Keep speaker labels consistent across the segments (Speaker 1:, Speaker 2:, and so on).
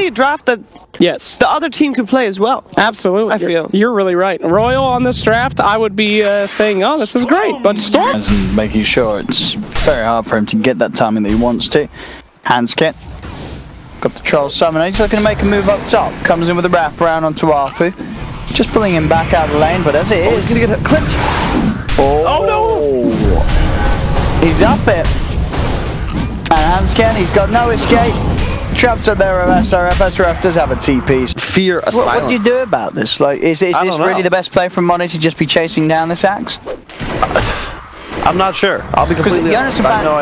Speaker 1: a draft that the other team could play as well.
Speaker 2: Absolutely.
Speaker 1: I feel.
Speaker 2: You're really right. Royal on this draft, I would be saying, oh, this is great. But Storm...
Speaker 3: And making sure it's very hard for him to get that timing that he wants to. Handskin. Got the Troll Summoner. He's looking to make a move up top. Comes in with a wraparound onto Arfu. Just pulling him back out of the lane, but as it is...
Speaker 1: He's going to get clipped.
Speaker 3: Oh no! He's up it. And Handskin, he's got no escape. Trapped up there of SRF. SRF does have a TP.
Speaker 4: Fear of
Speaker 3: What do you do about this? Like, is this really the best play from Mono to just be chasing down this axe?
Speaker 4: I'm not sure. I'll be completely honest.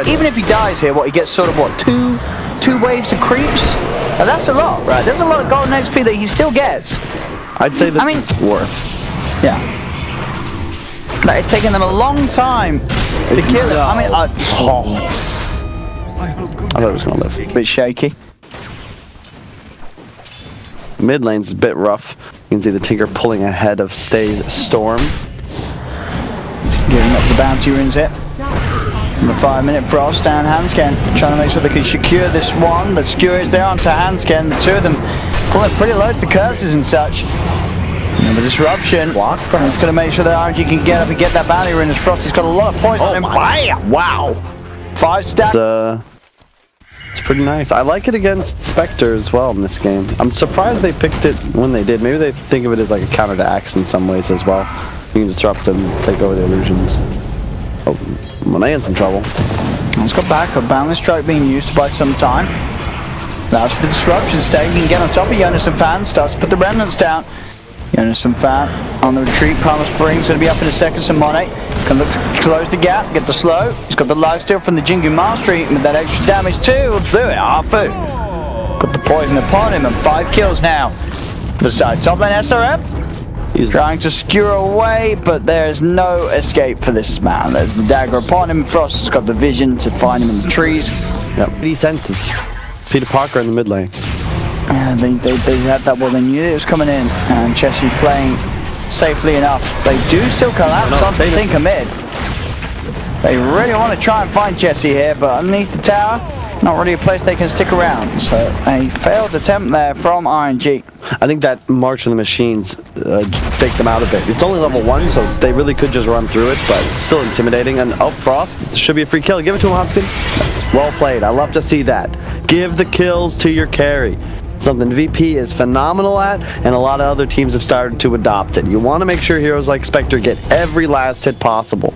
Speaker 3: Even if he dies here, he gets sort of two waves of creeps? Now that's a lot, right? There's a lot of golden XP that he still gets.
Speaker 4: I'd say that it's worth.
Speaker 3: Yeah. But it's taken them a long time to kill him. I mean, I
Speaker 4: thought it was going to live.
Speaker 3: A bit shaky.
Speaker 4: Mid lane's a bit rough. You can see the Tinker pulling ahead of Storm.
Speaker 3: Giving up the bounty runes hit. And the 5-minute frost down Handskin. Trying to make sure they can secure this one. The skewer is there onto Handskin. The two of them pulling pretty low for curses and such. And the disruption. Block. It's going to make sure that RNG can get up and get that bounty rune as Frosty's got a lot of poison on him. Bam! Wow! 5 stacks.
Speaker 4: It's pretty nice. I like it against Spectre as well in this game. I'm surprised they picked it when they did. Maybe they think of it as like a counter to Axe in some ways as well. You can disrupt and take over the illusions. Oh, Monet in some trouble.
Speaker 3: He's got backup. Boundless Strike being used to buy some time. Now to the disruption stage. You can get on top of Jonas and Fan. Starts to put the remnants down. Jonas and Fan on the retreat. Palmer Springs going to be up in a second. Some Monet can look to close the gap, get the slow. He's got the lifesteal from the Jingu Mastery with that extra damage too. Will do it. Arfu got the poison upon him and 5 kills now. The side top lane SRF. He's trying to skewer away, but there's no escape for this man. There's the dagger upon him. Frost has got the vision to find him in the trees.
Speaker 4: Yep. He senses Peter Parker in the mid lane.
Speaker 3: Yeah, they had that. Well, they knew it was coming in, and Chessie playing safely enough. They do still collapse onto the Tinker mid. They really want to try and find Chessie here, but underneath the tower, not really a place they can stick around. So a failed attempt there from RNG.
Speaker 4: I think that March of the Machines faked them out a bit. It's only level 1, so they really could just run through it, but it's still intimidating. And Frost, this should be a free kill. Give it to him, Hanskin. Well played. I love to see that. Give the kills to your carry. Something VP is phenomenal at, and a lot of other teams have started to adopt it. You want to make sure heroes like Spectre get every last hit possible.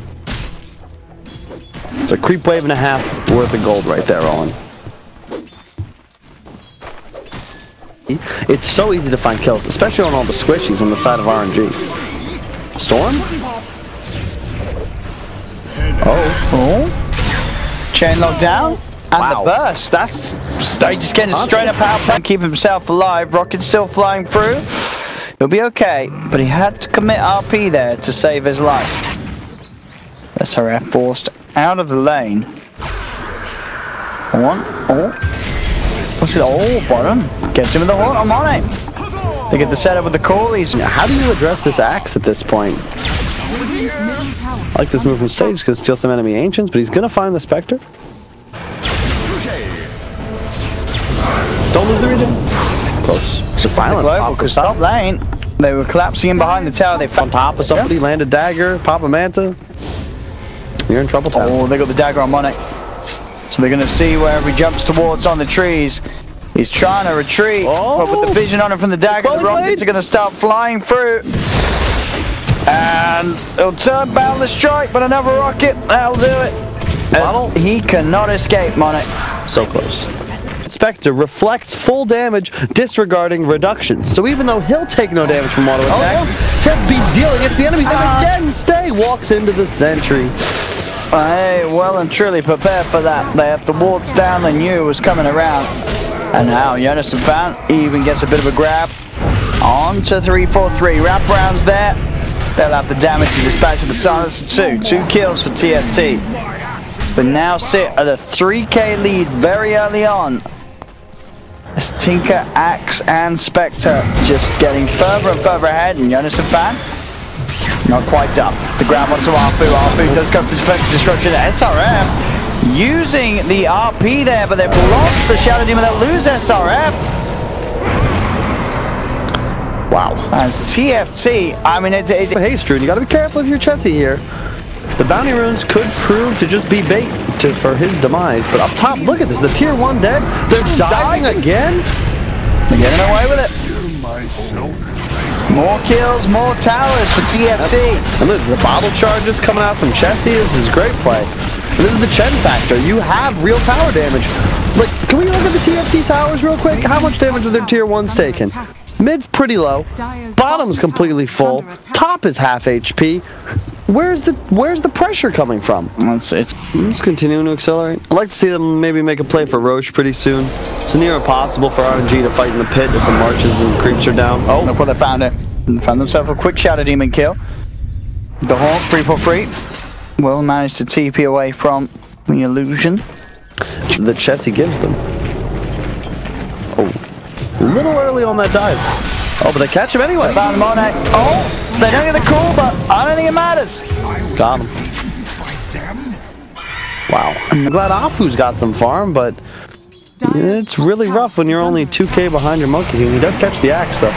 Speaker 4: It's a creep wave and a half worth of gold right there, Owen. It's so easy to find kills, especially on all the squishies on the side of RNG. Storm?
Speaker 3: Oh. Chain locked down. And the burst. That's Stage just getting straight up out and keep himself alive. Rocket's still flying through. He'll be okay, but he had to commit RP there to save his life. SRF forced out of the lane. What's it? Oh, bottom. Gets him with the horn. I'm on it. They get the setup with the callies.
Speaker 4: How do you address this axe at this point? I like this move from Stage because steal some enemy ancients, but he's going to find the Spectre. Don't lose the region. Close. It's a silent pop.
Speaker 3: Because top lane, they were collapsing in behind the tower. They
Speaker 4: on top of somebody, land a dagger, pop a manta. You're in trouble, town.
Speaker 3: Oh, they got the dagger on Monet. So they're going to see wherever he jumps towards on the trees. He's trying to retreat, but with the vision on him from the dagger, the rockets are going to start flying through. And he'll turn Boundless Strike, but another rocket, that'll do it. And he cannot escape, Monet.
Speaker 4: So close. Spectre reflects full damage, disregarding reductions. So even though he'll take no damage from auto attacks, he'll be dealing it to the enemies. And again, Stay walks into the sentry.
Speaker 3: Hey, well and truly prepared for that. They have the wards down, they knew it was coming around. And now Jonas and Fan even gets a bit of a grab. On to 3-4-3. Wraparounds there. They'll have the damage to dispatch of the Silencer 2. 2 kills for TFT. They now sit at a 3k lead very early on. As Tinker, Axe, and Spectre just getting further and further ahead, and Jonas and Fan not quite done. The grab onto Arfu. Arfu does go for defensive disruption. SRF using the RP there, but they've lost the Shadow Demon. They'll lose SRF.
Speaker 4: Wow.
Speaker 3: As TFT, I mean,
Speaker 4: Hey, Strude, you gotta be careful if you're Chessie here. The bounty runes could prove to just be bait for his demise. But up top, look at this. The tier 1 dead. They're dying again.
Speaker 3: They're getting away with it. More kills, more towers for TFT.
Speaker 4: And look, the bottle charges coming out from Chessie. This is great play. And this is the Chen factor. You have real tower damage. Like, can we look at the TFT towers real quick? How much damage are their tier 1s taking? Mid's pretty low. Bottom's completely full. Top is half HP. Where's the pressure coming from?
Speaker 3: It's
Speaker 4: continuing to accelerate. I'd like to see them maybe make a play for Roche pretty soon. It's near impossible for RNG to fight in the pit if the marches and creeps are down.
Speaker 3: Oh, look what they found it. They found themselves a quick shadow demon kill. The Hawk 3-for-3 will manage to TP away from the illusion
Speaker 4: that Chessie gives them. Oh, a little early on that dive. Oh, but they catch him anyway.
Speaker 3: They found him on it. Oh, they don't get the call, but I don't think it matters.
Speaker 4: Got him. Wow. I'm glad Afu's got some farm, but it's really rough when you're only 2k behind your Monkey King. He does catch the axe, though.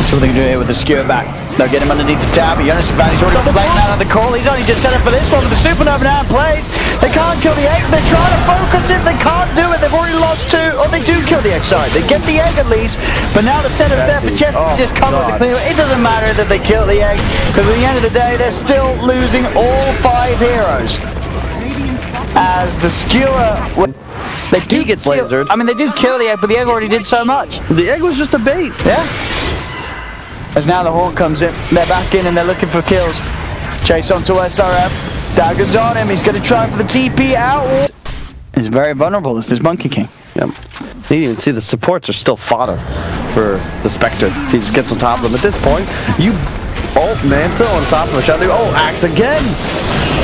Speaker 3: That's what they can do here with the skewer back. They'll get him underneath the tower, but Jonas Van's already got the blade out of the call. He's only just set up for this one with the supernova now in place. They can't kill the egg. They're trying to focus it. They can't do it. They've already lost 2. Or they do kill the egg, sorry. They get the egg at least, but now the center's there for Chessie to just come with the clear. It doesn't matter that they kill the egg, because at the end of the day, they're still losing all 5 heroes. As the skewer...
Speaker 4: He gets lasered.
Speaker 3: I mean, they do kill the egg, but the egg already did so much.
Speaker 4: The egg was just a bait.
Speaker 3: Yeah. As now the Hawk comes in, they're back in and they're looking for kills. Chase onto SRF. Dagger's on him. He's going to try for the TP out. He's very vulnerable as this Monkey King.
Speaker 4: Yep. You can even see the supports are still fodder for the Spectre. If he just gets on top of them at this point, you ult Manta on top of the Shadow. Oh, axe again.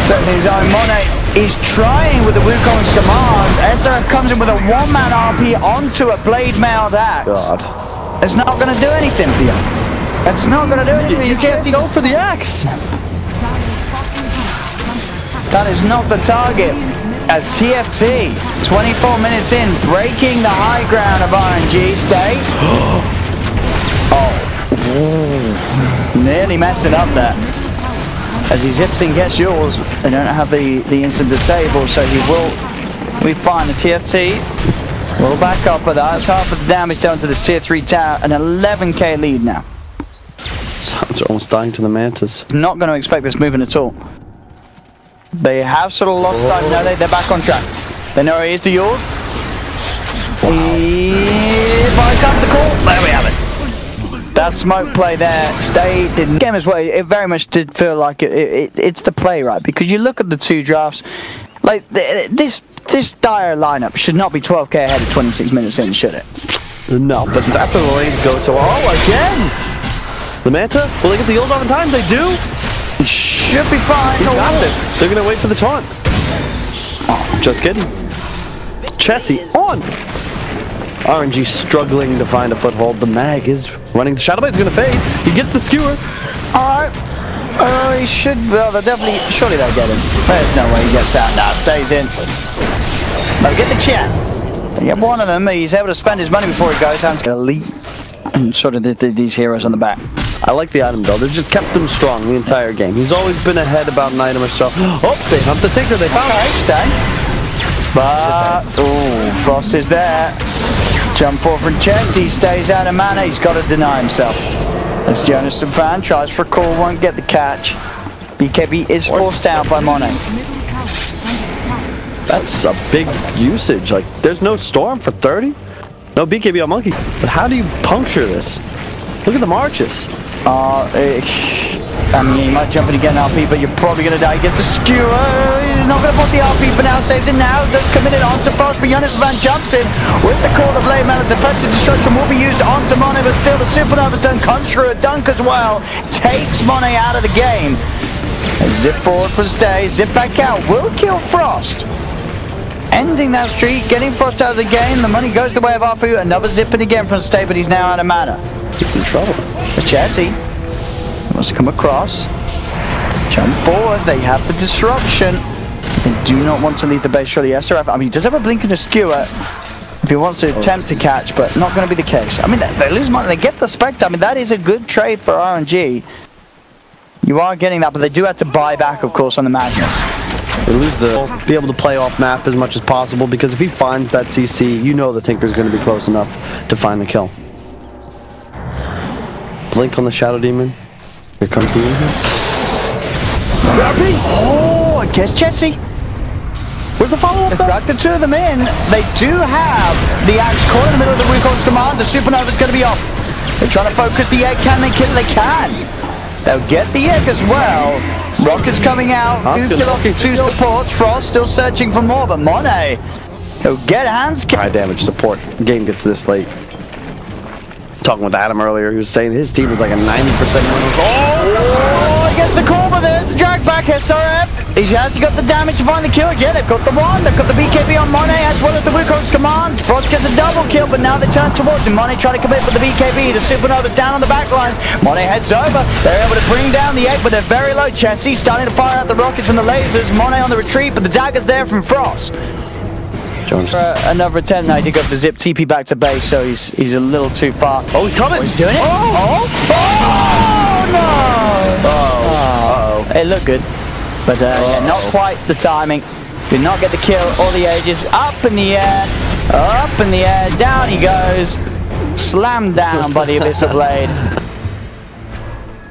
Speaker 3: Setting his own Monet. He's trying with the Wukong's command. SRF comes in with a 1-man RP onto a blade mailed axe.
Speaker 4: God.
Speaker 3: It's not going to do anything for you. It's not going to do anything.
Speaker 4: You can't go for the axe.
Speaker 3: That is not the target. As TFT, 24 minutes in, breaking the high ground of RNG. Stay. Oh. Nearly messed it up there. As he zips and gets yours, they don't have the instant disable, so he will be fine. The TFT will back up, but that's half of the damage done to this tier 3 tower. An 11k lead now.
Speaker 4: Suns are almost dying to the Mantas.
Speaker 3: Not going to expect this moving at all. They have sort of lost sight. No, they're back on track. They know he is the yours. Here comes the call. There we have it. That smoke play there stayed. The game as well. It very much did feel like it's the play, right? Because you look at the 2 drafts. Like this dire lineup should not be 12k ahead of 26 minutes in, should it?
Speaker 4: No, but that's where the lanes go so. Oh, again. The Manta, will they get the heals off in time? They do.
Speaker 3: Should be fine.
Speaker 4: He got this. They're going to wait for the taunt. Oh, just kidding. Chessie on. RNG struggling to find a foothold. The mag is running. The Shadow Blade's going to fade. He gets the skewer.
Speaker 3: Alright. He should. Well, they'll definitely. Surely they'll get him. There's no way he gets out now. Stays in. They'll get the chat. They get one of them. He's able to spend his money before he goes down to the elite. And sort of these heroes on the back.
Speaker 4: I like the item build. They've just kept him strong the entire game. He's always been ahead about an item or so. Oh, they humped the Tinker. They found
Speaker 3: it. Stay. But, oh, Frost is there. Jump forward from Chessie. Stays out of mana. He's got to deny himself. As Jonas fan tries for a call, won't get the catch. BKB is forced out by Monet.
Speaker 4: That's a big usage. Like, there's no Storm for 30. No BKB on Monkey. But how do you puncture this? Look at the marches.
Speaker 3: I mean, he might jump in again RP, but you're probably going to die. He gets the skewer. He's not going to put the RP for now. Saves it now. Does commit it onto Frost, but Jonas Van jumps in with the call of Blade Man. Defensive destruction will be used onto Monet, but still the Supernova's done. Comes through a dunk as well. Takes Monet out of the game. Zip forward for stay. Zip back out. Will kill Frost. Ending that streak, getting Frost out of the game. The money goes the way of Afu. Another zipping again from Stay, but he's now out of mana.
Speaker 4: He's in trouble.
Speaker 3: It's Chessie. Wants to come across. Jump forward. They have the disruption. They do not want to leave the base. Surely SRF. I mean, he does have a blink and a skewer. if he wants to attempt to catch, but not going to be the case. I mean, they lose money, they get the Spectre. I mean, that is a good trade for RNG. You are getting that, but they do have to buy back, of course, on the Magnus.
Speaker 4: They lose the be able to play off map as much as possible, because if he finds that CC, you know the Tinker's going to be close enough to find the kill. Blink on the Shadow Demon. Here comes the Invis.
Speaker 3: Oh, I guess Jesse.
Speaker 4: Where's the follow-up?
Speaker 3: They drag the two of them in. They do have the Axe caught in the middle of the Wukong's command. The Supernova's going to be off. They're trying to focus the egg. Can they kill it? They can. They'll get the egg as well. Rocket's coming out. Do kill off two supports. Frost still searching for more, but Monet, he'll get hands.
Speaker 4: High damage support. The game gets this late. Talking with Adam earlier, he was saying his team is like a 90% win.
Speaker 3: Oh, he gets the call, but there's the drag back. SRF. He has got the damage to find the kill. Yeah, they've got the one. They've got the BKB on Monet as well as the Wukong's command. Frost gets a double kill, but now they turn towards him. Monet trying to commit with the BKB. The Supernova's down on the back lines. Monet heads over. They're able to bring down the egg, but they're very low. Chessie starting to fire out the rockets and the lasers. Monet on the retreat, but the dagger's there from Frost. Another attempt. Now he did go for the zip TP back to base, so he's a little too far.
Speaker 4: Oh, he's coming.
Speaker 3: Oh, he's doing it. Oh no! Oh. It looked good, but yeah, not quite the timing. Did not get the kill or the ages. Up in the air, up in the air. Down he goes. Slammed down by the Abyssal Blade.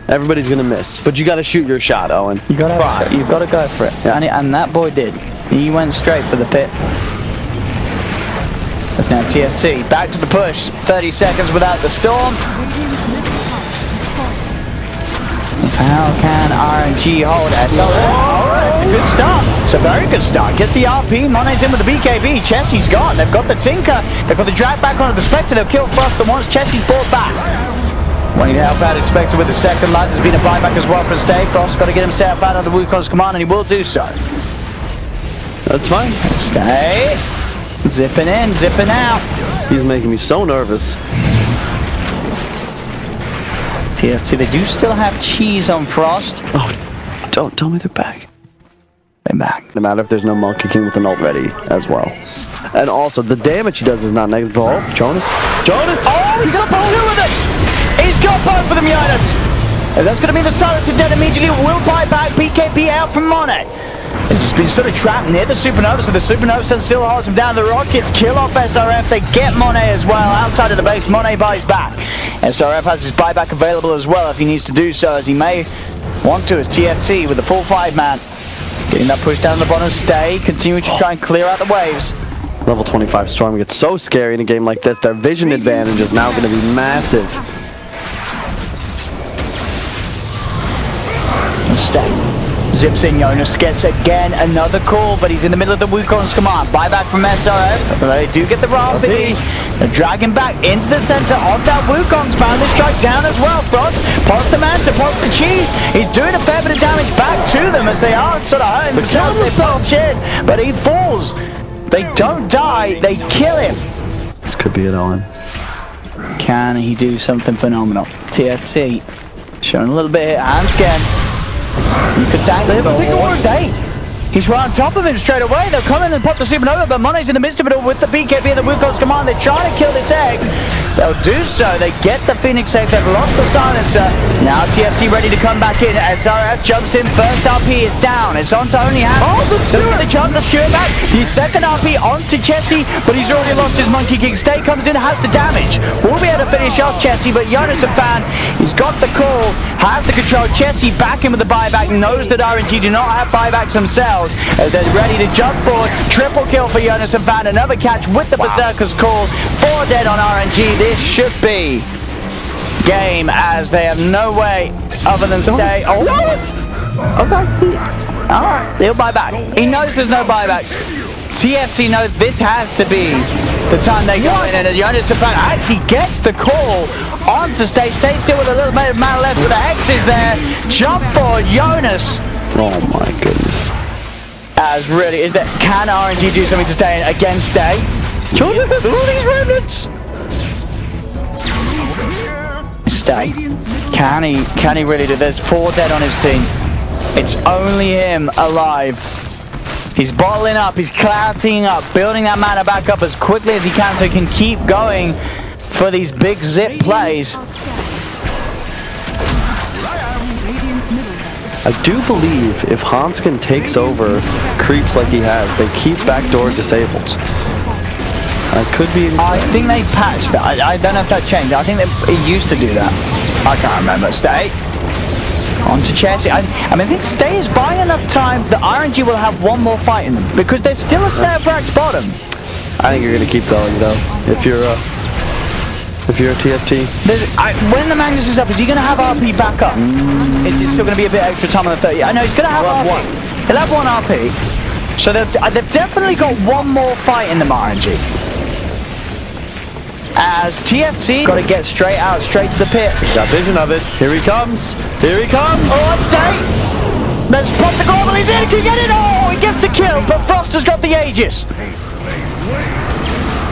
Speaker 4: Everybody's gonna miss, but you got to shoot your shot, Owen.
Speaker 3: You got to try. You've got to go for it. Yeah. And that boy did. He went straight for the pit. That's now TFT. Back to the push. 30 seconds without the storm. So how can RNG hold SLS? Oh, that's a good start. It's a very good start. Gets the RP. Monet's in with the BKB. Chessie's gone. They've got the Tinker. They've got the drag back onto the Spectre. They'll kill Frost the once Chessie's brought back. Wanting to help out his Spectre with the second light. There's been a buyback as well for Stay. Frost's got to get himself out of the Wukong's command, and he will do so.
Speaker 4: That's fine.
Speaker 3: Stay. Zipping in, zipping out.
Speaker 4: He's making me so nervous.
Speaker 3: TFT, they do still have cheese on Frost.
Speaker 4: Oh, don't tell me they're back.
Speaker 3: They're back.
Speaker 4: No matter if there's no Monkey King with an ult ready as well. And also, the damage he does is not negative. Oh, Jonas. Jonas!
Speaker 3: Oh, he got both of them! He's got both of them, Jonas! And that's going to be the silence of dead immediately. Will buy back BKB out from Monet. He's just been sort of trapped near the Supernova, so the Supernova still holds him down. The Rockets kill off SRF. They get Monet as well outside of the base. Monet buys back. SRF has his buyback available as well if he needs to do so, as he may want to as TFT with the full 5-man. Getting that push down the bottom. Stay. Continuing to try and clear out the waves.
Speaker 4: Level 25 Storm gets so scary in a game like this. Their vision advantage is now going to be massive.
Speaker 3: Stay. Zips in. Jonas gets again another call, but he's in the middle of the Wukong's command. Buyback from SRF. They do get the RP. They're dragging back into the center of that Wukong's bound to strike down as well. Frost pops the Manta, pops the cheese. He's doing a fair bit of damage back to them as they are sort of hurting themselves. They pop shit, but he falls. They don't die. They kill him.
Speaker 4: This could be it, Owen.
Speaker 3: Can he do something phenomenal? TFT showing a little bit here. Hand scan. You could tag him, but he's right on top of him straight away. They'll come in and pop the Supernova, but Monet's in the midst of it all with the BKB and the Wukong's command. They're trying to kill this egg. They'll do so. They get the Phoenix egg. They've lost the silencer. Now TFT ready to come back in. SRF jumps in. First RP is down. It's on to only hand. Oh, the jump, the skewer back. His second RP onto Chessie, but he's already lost his Monkey King. Stay comes in, has the damage. We'll be able to finish off Chessie, but Jonas a fan. He's got the call, has the control. Chessie back in with the buyback. Knows that RNG do not have buybacks themselves. They're ready to jump forward. Triple kill for Jonas and Van. Another catch with the Berserker's call. 4 dead on RNG. This should be game, as they have no way other than stay. Oh, okay. Alright, he'll buy back. He knows there's no buybacks. TFT knows this has to be the time they go in, and Jonas and Van actually gets the call onto Stay. Stay still with a little bit of mana left, with the Hexes there. Jump for Jonas.
Speaker 4: Oh my goodness.
Speaker 3: As really, is that, can RNG do something to stay in against Stay? Jordan, all these remnants. Stay. Can he really do this? 4 dead on his team. It's only him alive. He's bottling up, he's clouting up, building that mana back up as quickly as he can so he can keep going for these big zip plays.
Speaker 4: I do believe if Hanskin takes over creeps like he has, they keep backdoor disabled. I could be
Speaker 3: I think they patched that. I don't know if that changed. I think it used to do that. I can't remember. Stay. On to Chelsea. I mean, I think Stay is buying enough time that RNG will have one more fight in them because there's still a set of racks bottom.
Speaker 4: I think you're going to keep going, though. If you're a TFT.
Speaker 3: When the Magnus is up, is he going to have RP back up? Is it still going to be a bit extra time on the 30? I know he's going to have RP. He'll have one RP. So they've definitely got one more fight in them, RNG. As TFT got to get straight out, straight to the pit.
Speaker 4: Got vision of it. Here he comes. Here he comes.
Speaker 3: Oh, Stay. Let's pop the global. He's in. Can he get it? Oh, he gets the kill, but Frost has got the Aegis.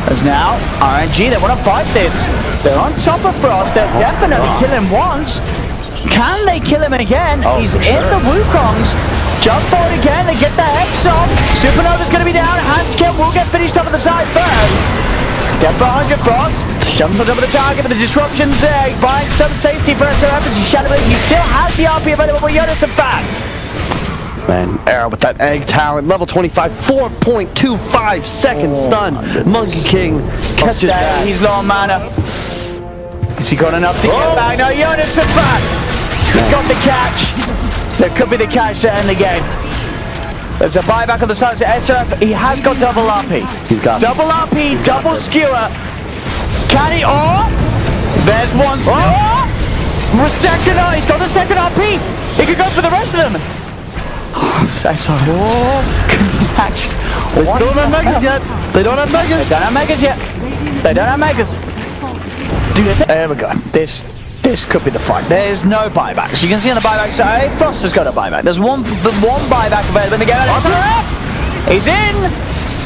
Speaker 3: As now, RNG, they want to fight this. They're on top of Frost. They'll definitely kill him once. Can they kill him again?
Speaker 4: Oh,
Speaker 3: he's in the Wukongs. Jump forward again. They get the Hex off. Supernova's going to be down. Hanskin will get finished off at the side first. Step for 100 Frost. Jumps on top of the target, but the disruption's there. Buying some safety for SRF as he shadow it. He still has the RP available for MidasHim fan.
Speaker 4: Man, Arrow with that egg talent, level 25, 4.25 second stun. Monkey King catches that.
Speaker 3: He's low on mana. Has he got enough to get back? No, MidasHim fan. He got the catch. There could be the catch to end the game. There's a buyback on the side of SRF. He has got double RP.
Speaker 4: He's got
Speaker 3: double RP, double skewer. Can he? Oh! There's one skewer. Oh! He's got the second RP. He could go for the rest of them. SRF. Oh, catched.
Speaker 4: They still don't have Megas yet. They don't have Megas.
Speaker 3: They don't have Megas yet. They don't have Megas. There we go. This could be the fight. There's no buybacks. You can see on the buyback side, Frost has got a buyback. There's one buyback available in the game. He's in.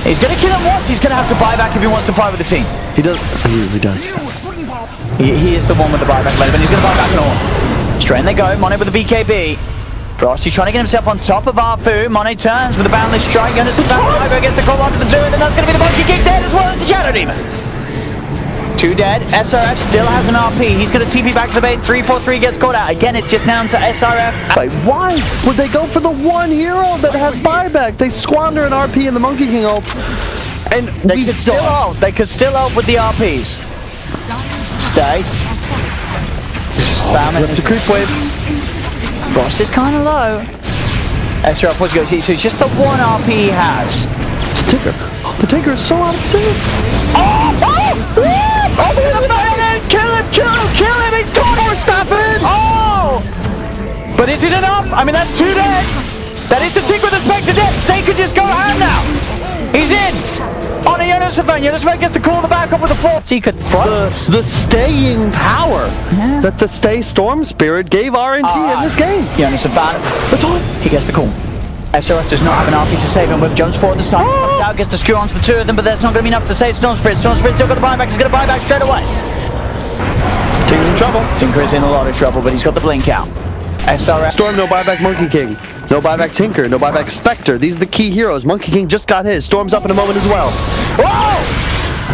Speaker 3: He's going to kill him once. He's going to have to buy back if he wants to fight with the team.
Speaker 4: He does. He does.
Speaker 3: He is the one with the buyback available. He's going to buy back and all. Straight in they go. Monet with the BKB. Frosty trying to get himself on top of Arfu. Monet turns with the boundless strike. Jonas gets the call onto the turret, and that's going to be the Monkey King dead as well as the Shadow Demon. 2 dead. SRF still has an RP. He's going to TP back to the base. 3-4-3 gets caught out. Again, it's just down to SRF.
Speaker 4: Like, why would they go for the one hero that has buyback? They squander an RP in the Monkey King ult. And
Speaker 3: they could still ult. They could still ult with the RPs. Stay. Spamming.
Speaker 4: The creep wave.
Speaker 3: Frost is kind of low. SRF was going to so it's just the one RP he has.
Speaker 4: Tinker. The Tinker is so out of sync.
Speaker 3: Kill him! He's got it! Stop it! Oh! But is it enough? I mean, that's 2 dead. That is the tick with the Spectre death. Stay could just go around now. He's in. On a MidasHim fan. MidasHim gets to call the back up with a 4th. He could front.
Speaker 4: The staying power that the Stay Storm Spirit gave RNG in this game.
Speaker 3: MidasHim fan. He gets the call. SRF does not have an RP to save him with jumps forward the side. Comes out, gets to screw onto the 2 of them, but that's not going to be enough to save Storm Spirit. Storm Spirit still got the buyback. He's going to buy back straight away.
Speaker 4: Tinker's in trouble.
Speaker 3: Tinker is in a lot of trouble, but he's got the blink out. SRF.
Speaker 4: Storm, no buyback Monkey King. No buyback Tinker. No buyback Spectre. These are the key heroes. Monkey King just got his. Storm's up in a moment as well.
Speaker 3: Whoa!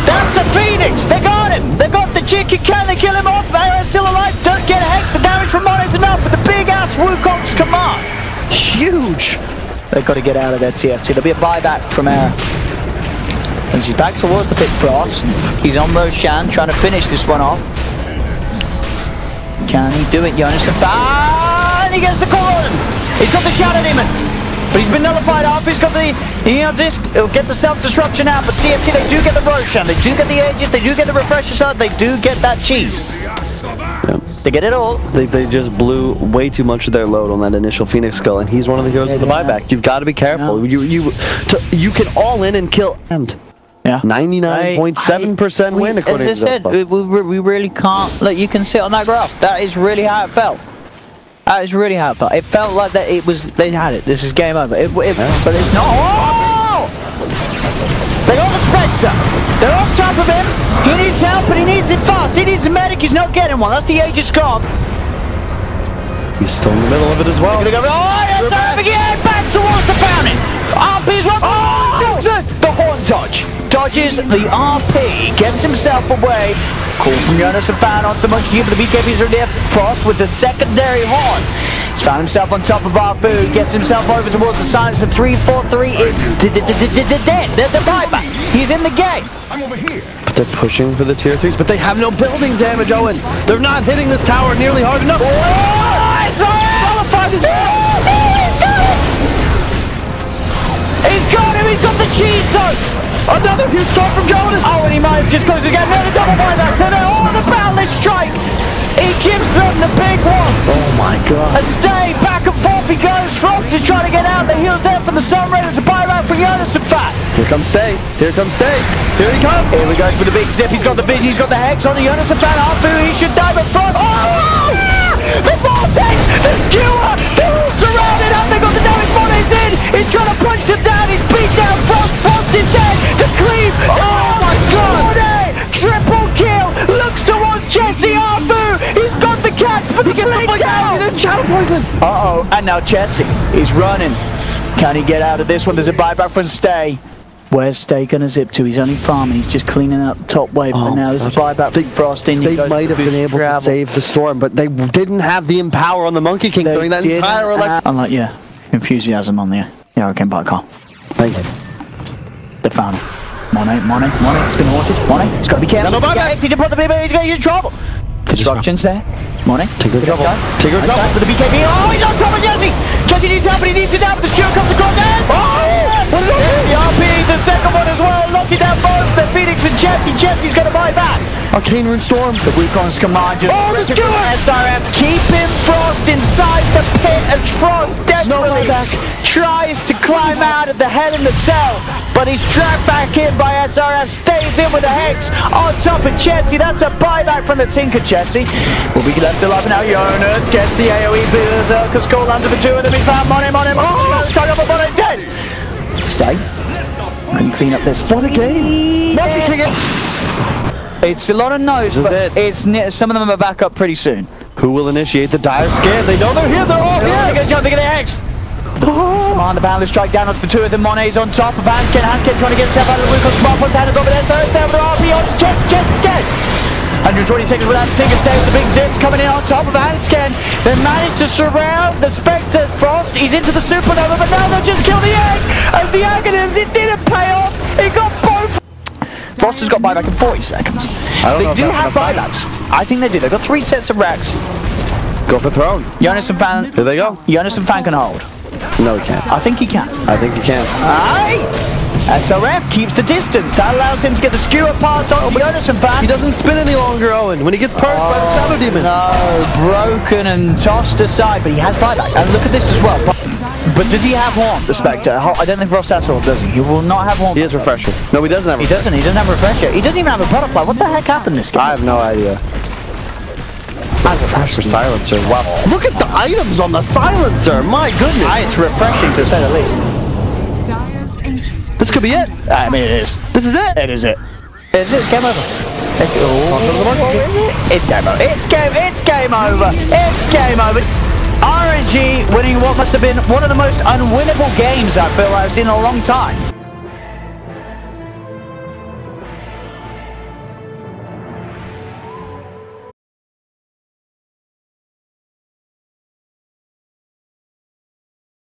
Speaker 3: That's a Phoenix! They got him! They got the chicken. Can they kill him off? They're still alive. Does get a Hex. The damage from Monet's enough with the big ass Wukong's command.
Speaker 4: Huge!
Speaker 3: They've got to get out of their TFT. There'll be a buyback from Air. As he's back towards the pit Frost. He's on Roshan trying to finish this one off. Can he do it? MidasHim fan! He gets the call on him! He's got the Shadow Demon! But he's been nullified off. He's got the, he'll get the self-disruption out, but TFT, they do get the Roshan, they do get the Aegis, they do get the Refresher Shot, they do get that cheese.
Speaker 4: Yep.
Speaker 3: They get it all.
Speaker 4: They just blew way too much of their load on that initial Phoenix skull, and he's one of the heroes with the buyback. You've got to be careful. You can all in and kill and. Yeah. 99.7% win according to
Speaker 3: as I said, we really can't. Look, you can sit on that graph. That is really how it felt. That is really how it felt. It felt like that it was. They had it. This is game over. But it's not. Oh! They got the Spectre. They're on top of him. He needs help, but he needs it fast. He needs a medic. He's not getting one. That's the Aegis Scarf.
Speaker 4: He's still in the middle of it as well.
Speaker 3: They're gonna go. Oh, yes, again, back towards the fountain. RP's one. dodge. Dodges the RP, gets himself away. Call from Jonas and Fan onto the monkey cube, but the BKBs are near. Frost with the secondary horn. He's found himself on top of our food, gets himself over towards the silence of 3-4-3 is dead. There's the buyback. He's in the game.
Speaker 5: I'm over here.
Speaker 4: But they're pushing for the tier 3s, but they have no building damage, Owen. They're not hitting this tower nearly hard enough.
Speaker 3: He's got him, he's got the cheese zone!
Speaker 4: Another huge start from Jonas!
Speaker 3: Oh, and he might have just closed again. No, the double buybacks. Oh, the boundless strike! He gives them the big one!
Speaker 4: Oh my god.
Speaker 3: A stay, back and forth he goes. Frost is trying to get out. The heels there from the Sun Raiders. A buyback for Jonas and Fat.
Speaker 4: Here comes Stay. Here comes Stay. Here he comes.
Speaker 3: Here we go with the big zip. He's got the vision. He's got the hex on the Jonas and Fat. Arfu, he should die, but Frost. Oh! The vortex! The skewer! They're all surrounded up. They got the damage. Monet's in. He's trying to punch them down. He's beat down. Frost is dead. To Cleave. Oh my god! Monet! Triple kill. Looks towards Jesse. Arfu. He's got the catch, but he gets the down.
Speaker 4: He didn't shadow poison.
Speaker 3: Uh-oh. And now Jesse is running. Can he get out of this one? There's a buyback from Stay. Where's Stay gonna zip to? He's only farming. He's just cleaning out the top wave. But now there's a buyback from Frost in.
Speaker 4: They might have been able to save the storm, but they didn't have the empower on the Monkey King during that entire elect.
Speaker 3: I'm like, yeah, enthusiasm on the Hurricane bike car.
Speaker 4: Thank you.
Speaker 3: They found him. Monet, it's been haunted. Monet, it's got to be careful. He didn't put the BB, he's going to get in trouble. Construction's there. Monet, take the trouble. Take the trouble with the BKB. Oh, he's on top of Jesse. Jesse needs help, but he needs it now, but the skewer comes across there. Oh, what is it? The RP, the second one as well, locking down both the Phoenix and Jesse. Jesse's going to buy back.
Speaker 4: Arcane Rune Storm.
Speaker 3: The Wukon's command just
Speaker 4: the skewer!
Speaker 3: SRF keeping Frost inside the pit as Frost desperately tries to climb out of the Hell in the Cell, but he's trapped back in by SRF, stays in with a Hex on top of Jesse. That's a buyback from the Tinker. Jesse will be left alive now. Jonas gets the AoE Berserker's call under the two of them. He found Monet. Oh, stuck up a Monet dead. Stay. Can you clean up this? What a game. It's a lot of no's, but it's some of them are back up pretty soon.
Speaker 4: Who will initiate the dire scan? They know they're here. They're all here.
Speaker 3: They're going to jump. They're going to Hex. Come on, the boundless strike down onto the two of them. Monet's on top of Hanskin trying to get himself out of the Wukon's command point. Down and go, but SRF there with the RP on to Jesse dead. 120 seconds without the Tinker. Stay with the big zips coming in on top of Hanskin. They managed to surround the Spectre. Frost. He's into the Supernova, but now they'll just kill the egg. And the Aghanims, it didn't pay off. He got both. Frost has got buyback in 40 seconds. They do have buybacks. I think they do. They've got 3 sets of racks.
Speaker 4: Go for throne.
Speaker 3: Jonas and Fan.
Speaker 4: Here they go.
Speaker 3: Jonas and Fan can hold.
Speaker 4: No, he can't.
Speaker 3: I think he can.
Speaker 4: I think he can.
Speaker 3: Aye! SRF keeps the distance. That allows him to get the skewer past on Jonas and Fan.
Speaker 4: He doesn't spin any longer, Owen. When he gets perked by the Shadow Demon.
Speaker 3: No, broken and tossed aside, but he has buyback. And look at this as well. But does he have Horn, the Spectre? I don't think Frost has Horn, does he? He will not have Horn.
Speaker 4: He has Refresher. No, he doesn't have Refresher.
Speaker 3: He doesn't have Refresher. He doesn't even have a Butterfly. What the heck happened this game?
Speaker 4: I have no idea. That's for Silencer. Wow. Look at the items on the Silencer. My goodness.
Speaker 3: It's refreshing to say the least.
Speaker 4: This could be it.
Speaker 3: I mean, it is.
Speaker 4: This is it.
Speaker 3: It is it. It's game over. It's game over. It's game over. It's game over. RNG winning what must have been one of the most unwinnable games I feel I've seen in a long time.